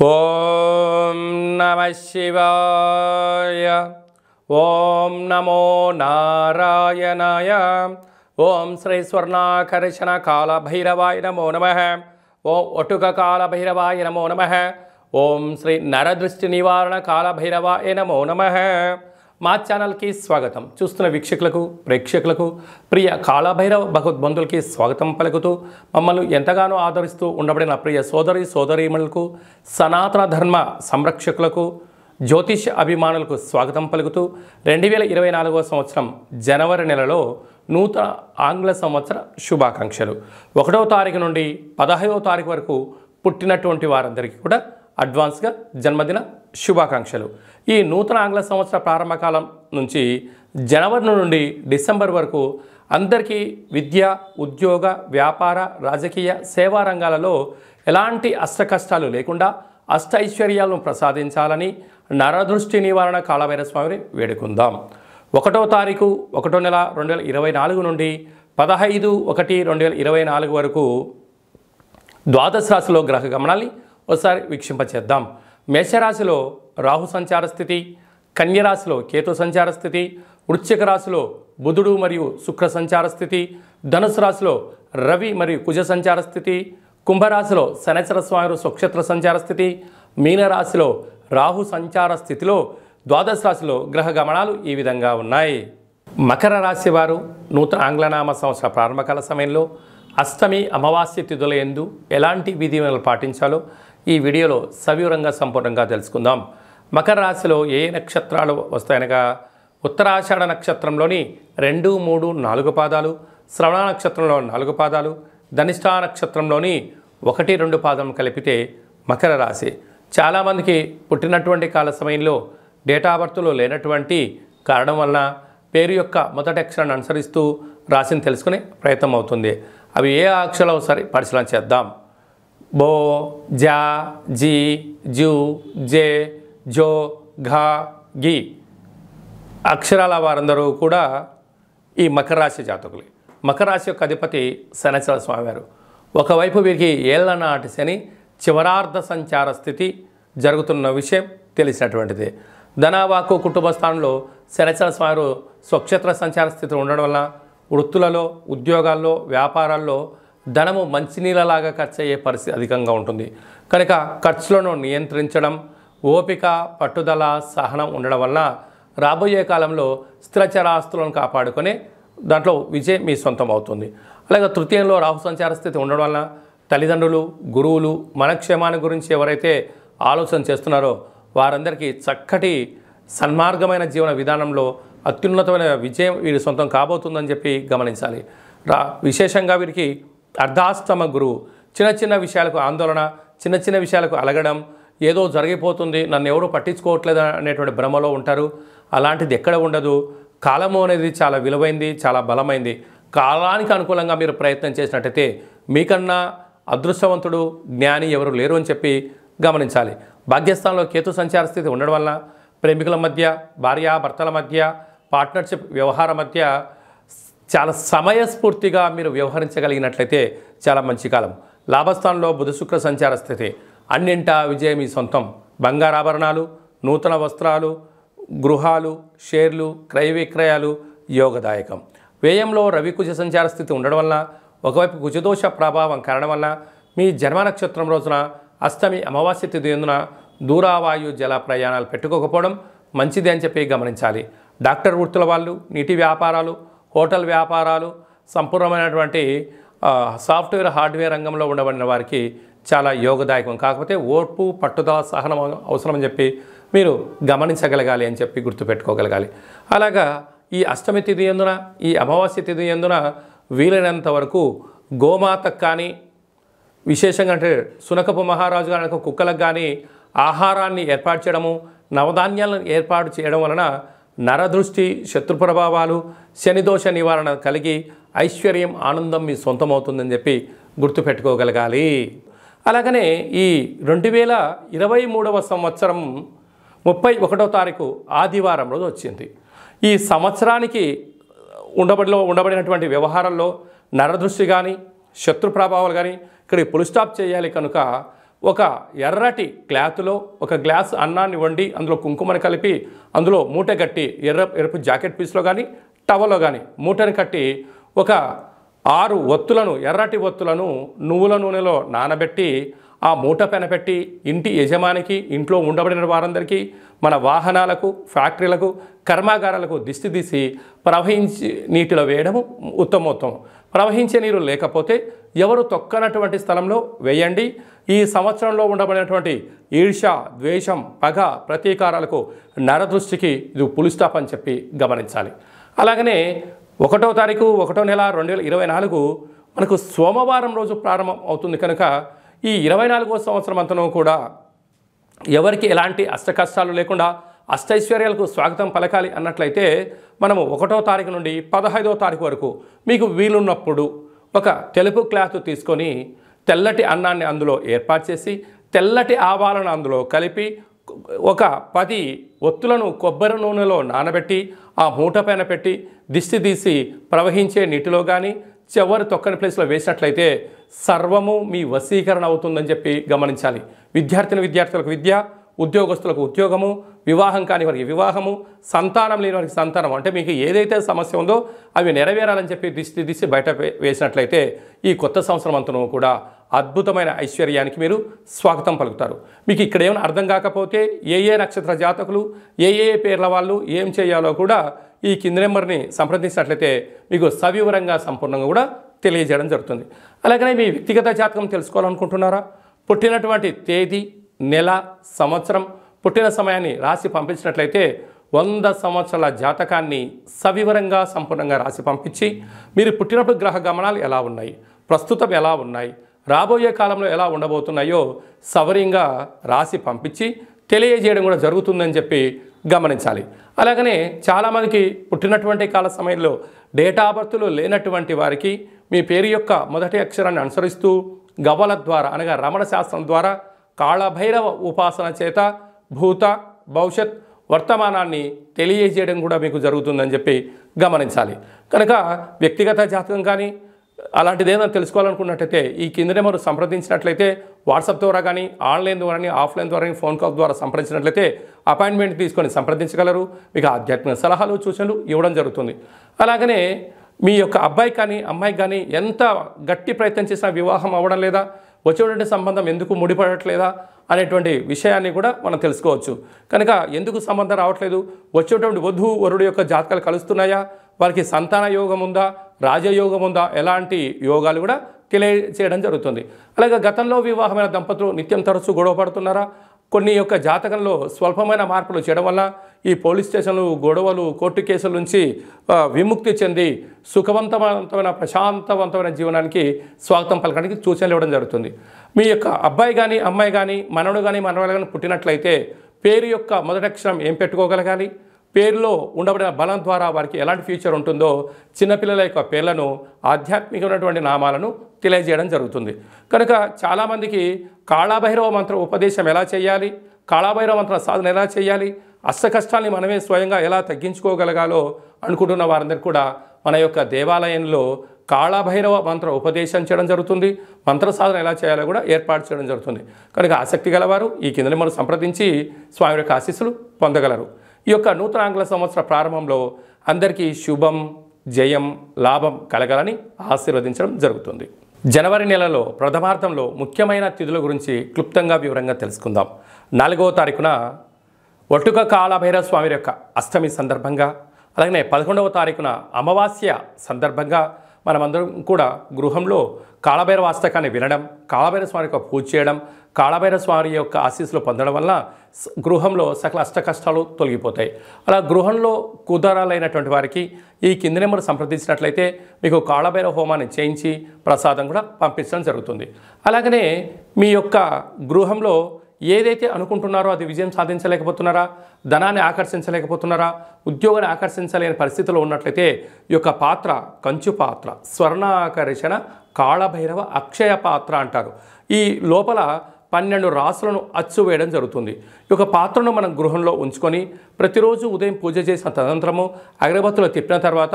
ఓం నమ శివాయ. ఓం నమో నారాయణాయ. ఓం శ్రీ స్వర్ణాకర్షణ కాల భైరవాయ నమో నమః. ఓం ఒటుక కాల భైరవాయ నమో నమః. ఓం శ్రీ నరదృష్టి నివారణ కాల భైరవాయ నమో నమః. మా ఛానల్కి స్వాగతం. చూస్తున్న వీక్షకులకు ప్రేక్షకులకు ప్రియ కాళభైరవ భగవద్బంధులకి స్వాగతం పలుకుతూ మమ్మల్ని ఎంతగానో ఆదరిస్తూ ఉండబడిన ప్రియ సోదరీమణులకు సనాతన ధర్మ సంరక్షకులకు జ్యోతిష అభిమానులకు స్వాగతం పలుకుతూ 2024వ సంవత్సరం జనవరి నెలలో నూతన ఆంగ్ల సంవత్సర శుభాకాంక్షలు. 1వ తారీఖు నుండి 15వ తారీఖు వరకు పుట్టినటువంటి వారందరికీ కూడా అడ్వాన్స్గా జన్మదిన శుభాకాంక్షలు. ఈ నూతన ఆంగ్ల సంవత్సర ప్రారంభకాలం నుంచి జనవరి నుండి డిసెంబర్ వరకు అందరికీ విద్య, ఉద్యోగ, వ్యాపార, రాజకీయ, సేవా రంగాలలో ఎలాంటి అష్టకష్టాలు లేకుండా అష్టైశ్వర్యాలను ప్రసాదించాలని నరదృష్టి నివారణ కాళభైరవ స్వామిని వేడుకుందాం. 1వ తారీఖు 1వ నెల 2024 నుండి 15/1/2024 వరకు ద్వాదశ రాశిలో గ్రహ గమనాన్ని ఒకసారి వీక్షింపచేద్దాం. మేషరాశిలో రాహు సంచార స్థితి, కన్యరాశిలో కేతు సంచార స్థితి, వృశ్చిక రాశిలో బుధుడు మరియు శుక్ర సంచార స్థితి, ధనుసు రాశిలో రవి మరియు కుజ సంచార స్థితి, కుంభరాశిలో శనైశ్వర స్వామి స్వక్షేత్ర సంచార స్థితి, మీనరాశిలో రాహు సంచార స్థితిలో ద్వాదశ రాశిలో గ్రహ గమనాలు ఈ విధంగా ఉన్నాయి. మకర రాశి వారు నూతన ఆంగ్లనామ సంవత్సర ప్రారంభకాల సమయంలో అష్టమి అమావాస్య తిథుల యందు ఎలాంటి విధివిధానాలు పాటించాలో ఈ వీడియోలో సవివరంగా సంపూర్ణంగా తెలుసుకుందాం. మకర రాశిలో ఏ నక్షత్రాలు వస్తాయనగా ఉత్తరాషాఢ నక్షత్రంలోని 2, 3, 4 పాదాలు, శ్రవణ నక్షత్రంలో 4 పాదాలు, ధనిష్ఠా నక్షత్రంలోని 1, 2 పాదం కలిపితే మకర రాశి. చాలామందికి పుట్టినటువంటి కాల సమయంలో డేటా బర్త్లో లేనటువంటి కారణం వలన పేరు యొక్క మొదటి అక్షరాన్ని అనుసరిస్తూ రాశిని తెలుసుకునే ప్రయత్నం అవుతుంది. అవి ఏ అక్షరాలు ఒకసారి పరిశీలన చేద్దాం. బో, జా, జీ, జూ, జే, జో, ఘా, గి అక్షరాల వారందరూ కూడా ఈ మకర రాశి జాతకులే. మకర రాశి యొక్క అధిపతి శనైశ్వర స్వామివారు. ఒకవైపు వీరికి ఏళ్ల నాటి శని చివరార్ధ సంచార స్థితి జరుగుతున్న విషయం తెలిసినటువంటిది. ధనవాకు కుటుంబ స్థానంలో శనైశ్వర స్వామి స్వక్షేత్ర సంచార స్థితి ఉండడం వల్ల వృత్తులలో, ఉద్యోగాల్లో, వ్యాపారాల్లో ధనము మంచినీళ్ళలాగా ఖర్చు అయ్యే పరిస్థితి అధికంగా ఉంటుంది. కనుక ఖర్చులను నియంత్రించడం, ఓపిక, పట్టుదల, సహనం ఉండడం వలన రాబోయే కాలంలో స్థిరచరాస్తులను కాపాడుకొని దాంట్లో విజయం మీ సొంతం అవుతుంది. అలాగే తృతీయంలో రాహు సంచార స్థితి ఉండడం వలన తల్లిదండ్రులు, గురువులు మన క్షేమాన్ని గురించి ఎవరైతే ఆలోచన చేస్తున్నారో వారందరికీ చక్కటి సన్మార్గమైన జీవన విధానంలో అత్యున్నతమైన విజయం వీరి సొంతం కాబోతుందని చెప్పి గమనించాలి. విశేషంగా వీరికి అర్ధాష్టమ గురువు. చిన్న చిన్న విషయాలకు ఆందోళన, చిన్న చిన్న విషయాలకు అలగడం, ఏదో జరిగిపోతుంది, నన్ను ఎవరు పట్టించుకోవట్లేదు అనేటువంటి భ్రమలో ఉంటారు. అలాంటిది ఎక్కడ ఉండదు. కాలము అనేది చాలా విలువైంది, చాలా బలమైంది. కాలానికి అనుకూలంగా మీరు ప్రయత్నం చేసినట్టయితే మీకన్నా అదృష్టవంతుడు, జ్ఞాని ఎవరు లేరు అని చెప్పి గమనించాలి. భాగ్యస్థానంలో కేతు సంచార స్థితి ఉండడం వల్ల ప్రేమికుల మధ్య, భార్యాభర్తల మధ్య, పార్ట్నర్షిప్ వ్యవహారం మధ్య చాలా సమయస్ఫూర్తిగా మీరు వ్యవహరించగలిగినట్లయితే చాలా మంచి కాలం. లాభస్థానంలో బుధ శుక్ర సంచార స్థితి. అన్నింటా విజయం మీ సొంతం. బంగారాభరణాలు, నూతన వస్త్రాలు, గృహాలు, షేర్లు, క్రయ విక్రయాలు యోగదాయకం. వ్యయంలో రవి కుజ సంచార స్థితి ఉండడం వలన ఒకవైపు కుజదోష ప్రభావం కారణం వలన మీ జన్మ నక్షత్రం రోజున అష్టమి అమావాస్య తిథి ఎందున దూరావాయు జల ప్రయాణాలు పెట్టుకోకపోవడం మంచిది అని చెప్పి గమనించాలి. డాక్టర్ వృత్తుల వాళ్ళు, నీటి వ్యాపారాలు, హోటల్ వ్యాపారాలు, సంపూర్ణమైనటువంటి సాఫ్ట్వేర్, హార్డ్వేర్ రంగంలో ఉండబడిన వారికి చాలా యోగదాయకం. కాకపోతే ఓర్పు, పట్టుదల, సహనం అవసరమని చెప్పి మీరు గమనించగలగాలి అని చెప్పి గుర్తుపెట్టుకోగలగాలి. అలాగా ఈ అష్టమి తిథి ఎందున, ఈ అమావాస్య తిథి ఎందున వీలైనంత వరకు గోమాతకు కానీ, విశేషంగా అంటే సునకపు మహారాజు గారి కుక్కలకు కానీ ఆహారాన్ని ఏర్పాటు చేయడము, నవధాన్యాలను ఏర్పాటు చేయడం వలన నరదృష్టి, శత్రు ప్రభావాలు, శనిదోష నివారణ కలిగి ఐశ్వర్యం, ఆనందం మీ సొంతమవుతుందని చెప్పి గుర్తుపెట్టుకోగలగాలి. అలాగనే ఈ 2023వ సంవత్సరం 31వ తారీఖు ఆదివారం రోజు వచ్చింది. ఈ సంవత్సరానికి ఉండబడినటువంటి వ్యవహారాల్లో నరదృష్టి కానీ, శత్రు ప్రభావాలు కానీ ఇక్కడ ఫుల్ స్టాప్ చేయాలి. కనుక ఒక ఎర్రటి క్లాత్లో ఒక గ్లాస్ అన్నాన్ని వండి అందులో కుంకుమని కలిపి అందులో మూట కట్టి ఎరుపు జాకెట్ పీస్లో కానీ టవల్లో కానీ మూటని కట్టి ఒక 6 ఒత్తులను ఎర్రటి ఒత్తులను నువ్వుల నూనెలో నానబెట్టి ఆ మూట పెనపెట్టి ఇంటి యజమానికి ఇంట్లో ఉండబడిన వారందరికీ మన వాహనాలకు ఫ్యాక్టరీలకు కర్మాగారాలకు దిష్టి తీసి ప్రవహించి నీటిలో వేయడము ఉత్తమోత్తమం. ప్రవహించే నీరు లేకపోతే ఎవరు తొక్కనటువంటి స్థలంలో వేయండి. ఈ సంవత్సరంలో ఉండబడినటువంటి ఈర్ష్య, ద్వేషం, పగ, ప్రతీకారాలకు నరదృష్టికి ఇది పులి స్టాప్ అని చెప్పి గమనించాలి. అలాగనే 1వ తారీఖు 1వ నెల 2024 మనకు సోమవారం రోజు ప్రారంభం అవుతుంది కనుక ఈ 24వ సంవత్సరం అంతనూ కూడా ఎవరికి ఎలాంటి అష్టకష్టాలు లేకుండా అష్టైశ్వర్యాలకు స్వాగతం పలకాలి అన్నట్లయితే మనము 1వ తారీఖు నుండి 15వ తారీఖు వరకు మీకు వీలున్నప్పుడు ఒక తెలుపు క్లాత్ తీసుకొని తెల్లటి అన్నాన్ని అందులో ఏర్పాటు చేసి తెల్లటి ఆవాలను అందులో కలిపి ఒక 10 ఒత్తులను కొబ్బరి నూనెలో నానబెట్టి ఆ మూట పైన పెట్టి దిష్టి తీసి ప్రవహించే నీటిలో కానీ చివరి తొక్కని ప్లేస్లో వేసినట్లయితే సర్వము మీ వశీకరణ అవుతుందని చెప్పి గమనించాలి. విద్యార్థులకు విద్య, ఉద్యోగస్తులకు ఉద్యోగము, వివాహం కాని వారికి వివాహము, సంతానం లేని వారికి సంతానం, అంటే మీకు ఏదైతే సమస్య ఉందో అవి నెరవేరాలని చెప్పి దిష్టి తీసి బయట వేసినట్లయితే ఈ కొత్త సంవత్సరం అంతను కూడా అద్భుతమైన ఐశ్వర్యానికి మీరు స్వాగతం పలుకుతారు. మీకు ఇక్కడ ఏమైనా అర్థం కాకపోతే ఏ నక్షత్ర జాతకులు ఏ పేర్ల వాళ్ళు ఏం చేయాలో కూడా ఈ కింది నెంబర్ని సంప్రదించినట్లయితే మీకు సవివరంగా సంపూర్ణంగా కూడా తెలియజేయడం జరుగుతుంది. అలాగనే మీ వ్యక్తిగత జాతకం తెలుసుకోవాలనుకుంటున్నారా? పుట్టినటువంటి తేదీ, నెల, సంవత్సరం, పుట్టిన సమయాన్ని రాసి పంపించినట్లయితే 100 సంవత్సరాల జాతకాన్ని సవివరంగా సంపూర్ణంగా రాసి పంపించి మీరు పుట్టినప్పుడు గ్రహ గమనాలు ఎలా ఉన్నాయి, ప్రస్తుతం ఎలా ఉన్నాయి, రాబోయే కాలంలో ఎలా ఉండబోతున్నాయో సవరంగా రాసి పంపించి తెలియజేయడం కూడా జరుగుతుందని చెప్పి గమనించాలి. అలాగనే చాలామందికి పుట్టినటువంటి కాల సమయంలో డేటా ఆఫ్ బర్త్లు లేనటువంటి వారికి మీ పేరు యొక్క మొదటి అక్షరాన్ని అనుసరిస్తూ గవ్వల ద్వారా అనగా రమణ శాస్త్రం ద్వారా కాళభైరవ ఉపాసన చేత భూత, భవిష్యత్, వర్తమానాన్ని తెలియజేయడం కూడా మీకు జరుగుతుందని చెప్పి గమనించాలి. కనుక వ్యక్తిగత జాతకం కానీ అలాంటిది ఏదైనా తెలుసుకోవాలనుకున్నట్లయితే ఈ కింద నెంబర్ సంప్రదించినట్లయితే వాట్సాప్ ద్వారా కానీ ఆన్లైన్ ద్వారా కానీ ఆఫ్లైన్ ద్వారా కానీ ఫోన్ కాల్ ద్వారా సంప్రదించినట్లయితే అపాయింట్మెంట్ తీసుకొని సంప్రదించగలరు. మీకు ఆధ్యాత్మిక సలహాలు, సూచనలు ఇవ్వడం జరుగుతుంది. అలాగనే మీ యొక్క అబ్బాయి కానీ అమ్మాయికి కానీ ఎంత గట్టి ప్రయత్నం చేసినా వివాహం అవ్వడం లేదా, వచ్చేటువంటి సంబంధం ఎందుకు ముడిపడట్లేదా అనేటువంటి విషయాన్ని కూడా మనం తెలుసుకోవచ్చు. కనుక ఎందుకు సంబంధం రావట్లేదు, వచ్చేటువంటి వధువు వరుడు యొక్క జాతకాలు కలుస్తున్నాయా, వారికి సంతాన యోగం ఉందా, రాజయోగం ఉందా, ఎలాంటి యోగాలు కూడా తెలియచేయడం జరుగుతుంది. అలాగే గతంలో వివాహమైన దంపతులు నిత్యం తరచూ గొడవ పడుతున్నారా, కొన్ని యొక్క జాతకంలో స్వల్పమైన మార్పులు చేయడం వల్ల ఈ పోలీస్ స్టేషన్లు, గొడవలు, కోర్టు కేసుల నుంచి విముక్తి చెంది సుఖవంతమైన ప్రశాంతవంతమైన జీవనానికి స్వాగతం పలకడానికి సూచనలు ఇవ్వడం జరుగుతుంది. మీ యొక్క అబ్బాయి కానీ అమ్మాయి కానీ మనవడు కానీ మనవడు కానీ పుట్టినట్లయితే పేరు యొక్క మొదటి అక్షరం ఏం పెట్టుకోగలగాలి, పేరులో ఉండబడిన బలం ద్వారా వారికి ఎలాంటి ఫ్యూచర్ ఉంటుందో చిన్నపిల్లల యొక్క పేర్లను ఆధ్యాత్మికమైనటువంటి నామాలను తెలియజేయడం జరుగుతుంది. కనుక చాలామందికి కాళభైరవ మంత్ర ఉపదేశం ఎలా చేయాలి, కాళభైరవ మంత్ర సాధన ఎలా చేయాలి, అష్ట కష్టాన్ని మనమే స్వయంగా ఎలా తగ్గించుకోగలగాలో అనుకుంటున్న వారందరికీ కూడా మన యొక్క దేవాలయంలో కాళభైరవ మంత్ర ఉపదేశం చేయడం జరుగుతుంది. మంత్ర సాధన ఎలా చేయాలో కూడా ఏర్పాటు చేయడం జరుగుతుంది. కనుక ఆసక్తి గలవారు ఈ కింద నెంబర్ను సంప్రదించి స్వామి యొక్క ఆశీస్సులు పొందగలరు. ఈ యొక్క నూతన ఆంగ్ల సంవత్సర ప్రారంభంలో అందరికీ శుభం, జయం, లాభం కలగాలని ఆశీర్వదించడం జరుగుతుంది. జనవరి నెలలో ప్రథమార్థంలో ముఖ్యమైన తిథుల గురించి క్లుప్తంగా వివరంగా తెలుసుకుందాం. 4వ తారీఖున ఒట్టుక కాళభైరవ స్వామి యొక్క అష్టమి సందర్భంగా, అలాగే 11వ తారీఖున అమావాస్య సందర్భంగా మనమందరం కూడా గృహంలో కాళభైరవ అష్టకాన్ని వినడం, కాళభైరవ స్వామి యొక్క పూజ చేయడం, కాళభైరవ స్వామి యొక్క ఆశీస్సులు పొందడం వల్ల గృహంలో సకల అష్ట కష్టాలు తొలగిపోతాయి. అలా గృహంలో కుదరాలైనటువంటి వారికి ఈ కింది నెంబర్ సంప్రదించినట్లయితే మీకు కాళభైరవ హోమాన్ని చేయించి ప్రసాదం కూడా పంపించడం జరుగుతుంది. అలాగనే మీ యొక్క గృహంలో ఏదైతే అనుకుంటున్నారో అది విజయం సాధించలేకపోతున్నారా, ధనాన్ని ఆకర్షించలేకపోతున్నారా, ఉద్యోగాన్ని ఆకర్షించలేని పరిస్థితిలో ఉన్నట్లయితే ఈ యొక్క పాత్ర కంచు పాత్ర, స్వర్ణాకర్షణ కాళభైరవ అక్షయ పాత్ర అంటారు. ఈ లోపల 12 రాసులను అచ్చు వేయడం జరుగుతుంది. ఈ యొక్క పాత్రను మనం గృహంలో ఉంచుకొని ప్రతిరోజు ఉదయం పూజ చేసిన తదనంతరము అగరబత్తులు తిప్పిన తర్వాత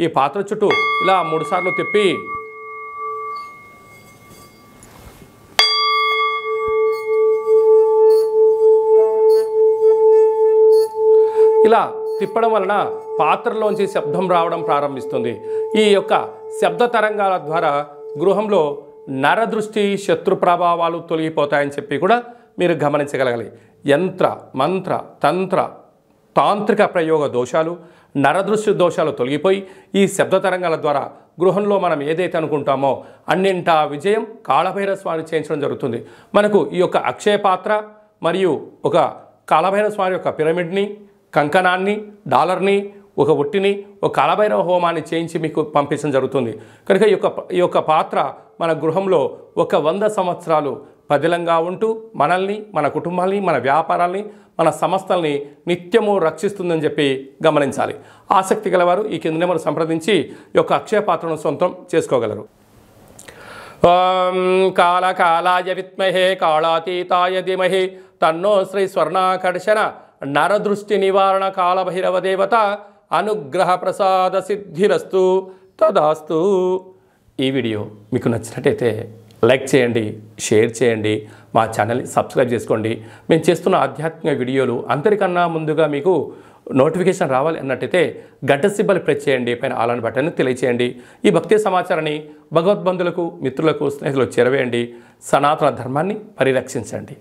ఈ పాత్ర చుట్టూ ఇలా 3 సార్లు తిప్పి ఇలా తిప్పడం వలన పాత్రలోంచి శబ్దం రావడం ప్రారంభిస్తుంది. ఈ యొక్క శబ్ద తరంగాల ద్వారా గృహంలో నరదృష్టి శత్రు ప్రభావాలు తొలగిపోతాయని చెప్పి కూడా మీరు గమనించగలగాలి. యంత్ర మంత్ర తంత్ర తాంత్రిక ప్రయోగ దోషాలు, నరదృష్టి దోషాలు తొలగిపోయి ఈ శబ్ద తరంగాల ద్వారా గృహంలో మనం ఏదైతే అనుకుంటామో అన్నింటా విజయం కాళభైరవ స్వామి చేయించడం జరుగుతుంది. మనకు ఈ యొక్క అక్షయ పాత్ర మరియు ఒక కాళభైరవ స్వామి యొక్క పిరమిడ్ని, కంకణాన్ని, డాలర్ని, ఒక ఒట్టిని, ఒక కాళభైరవ హోమాన్ని చేయించి మీకు పంపించడం జరుగుతుంది. కనుక ఈ యొక్క పాత్ర మన గృహంలో 100 సంవత్సరాలు పదిలంగా ఉంటూ మనల్ని, మన కుటుంబాల్ని, మన వ్యాపారాల్ని, మన సంస్థల్ని నిత్యము రక్షిస్తుందని చెప్పి గమనించాలి. ఆసక్తి గలవారు ఈ కింద నెంబర్ సంప్రదించి ఈ యొక్క అక్షయ పాత్రను సొంతం చేసుకోగలరు. ఓం కాళకాలాయ విద్మహే కాళాతీతాయ ధీమహి తన్నో శ్రీ స్వర్ణాకర్షణ నరదృష్టి నివారణ కాళభైరవ దేవత అనుగ్రహ ప్రసాద సిద్ధిరస్తు తదాస్తు. ఈ వీడియో మీకు నచ్చినట్టయితే లైక్ చేయండి, షేర్ చేయండి, మా ఛానల్ని సబ్స్క్రైబ్ చేసుకోండి. మేము చేస్తున్న ఆధ్యాత్మిక వీడియోలు అందరికన్నా ముందుగా మీకు నోటిఫికేషన్ రావాలి అన్నట్టయితే గంట సింబల్ ప్రెస్ చేయండి, పైన ఆల్ అని బటన్ని తెలియచేయండి. ఈ భక్తి సమాచారాన్ని భగవద్బంధులకు, మిత్రులకు, స్నేహితులకు చేరవేయండి. సనాతన ధర్మాన్ని పరిరక్షించండి.